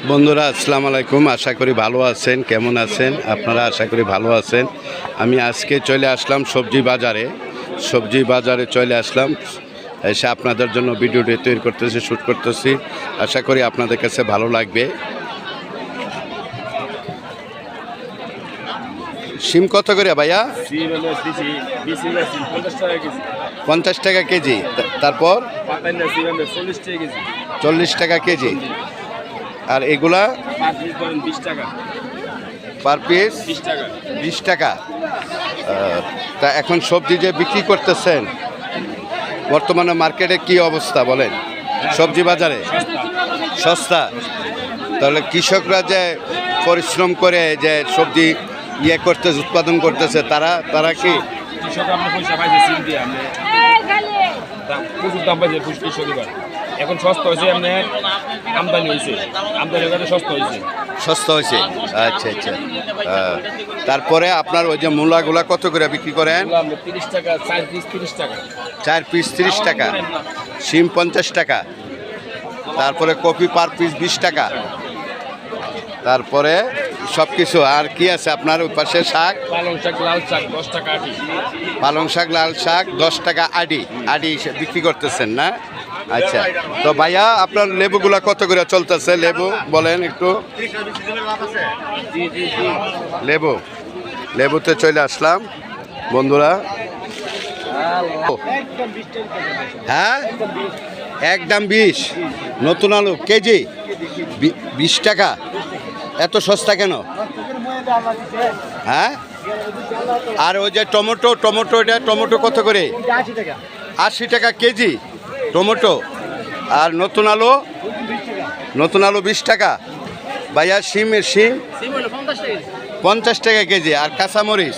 বন্ধুরা আসসালামু আলাইকুম। আশা করি ভালো আছেন। কেমন আছেন আপনারা? আশা করি ভালো আছেন। আমি আজকে চলে আসলাম সবজি বাজারে চলে আসলাম, এসে আপনাদের জন্য ভিডিওটি তৈরি করতেছি, শ্যুট করতেছি। আশা করি আপনাদের কাছে ভালো লাগবে। সিম কত করে ভাইয়া? 50 টাকা কেজি। তারপর 40 টাকা কেজি। আর এগুলা পার পিস 20 টাকা। তা এখন সবজি যে বিক্রি করতেছেন, বর্তমানে মার্কেটে কি অবস্থা বলেন? সবজি বাজারে সস্তা। তাহলে কৃষকরা যে পরিশ্রম করে যে সবজি করতেছে, উৎপাদন করতেছে, তারা কি প্রচুর দাম পাইছে কৃষক। এখন সস্তা হয়েছে, আমদানি হয়েছে, সস্তা হয়েছে। আচ্ছা আচ্ছা। তারপরে আপনার ওই যে মূলাগুলা কত করে বিক্রি করেন? 30 টাকা, 4 পিস 30 টাকা। 4 পিস 30 টাকা। সিম 50 টাকা। তারপরে কপি পার পিস 20 টাকা। তারপরে সব কিছু আর কি আছে আপনার ওই পাশে? শাক, পালং শাক, লাল শাক 10 টাকা আটি। পালং শাক, লাল শাক 10 টাকা আটি বিক্রি করতেছেন না? আচ্ছা। তো ভাইয়া আপনার লেবুগুলা কত করে চলতেছে? লেবু বলেন একটু। লেবুতে চলে আসলাম বন্ধুরা। হ্যাঁ, একদম 20। নতুন আলু কেজি 20 টাকা। এত সস্তা কেন? হ্যাঁ। আর ওই যে টমেটো কত করে? 80 টাকা কেজি টমেটো। আর নতুন আলু 20 টাকা। ভাইয়া সিম 50 টাকা কেজি। আর কাঁচামরিচ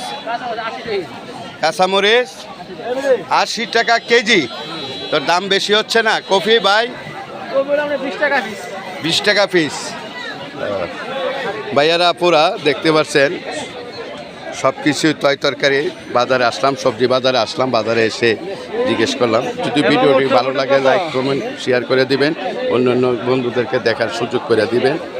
80 টাকা কেজি। তোর দাম বেশি হচ্ছে না? কফি ভাই 20 টাকা পিস। ভাইয়ারা পুরা দেখতে পাচ্ছেন সব কিছু তরকারি বাজারে আসলাম, সবজি বাজারে আসলাম। বাজারে এসে জিজ্ঞেস করলাম। যদি ভিডিওটি ভালো লাগে লাইক কমেন্ট শেয়ার করে দিবেন, অন্যান্য বন্ধুদেরকে দেখার সুযোগ করে দিবেন।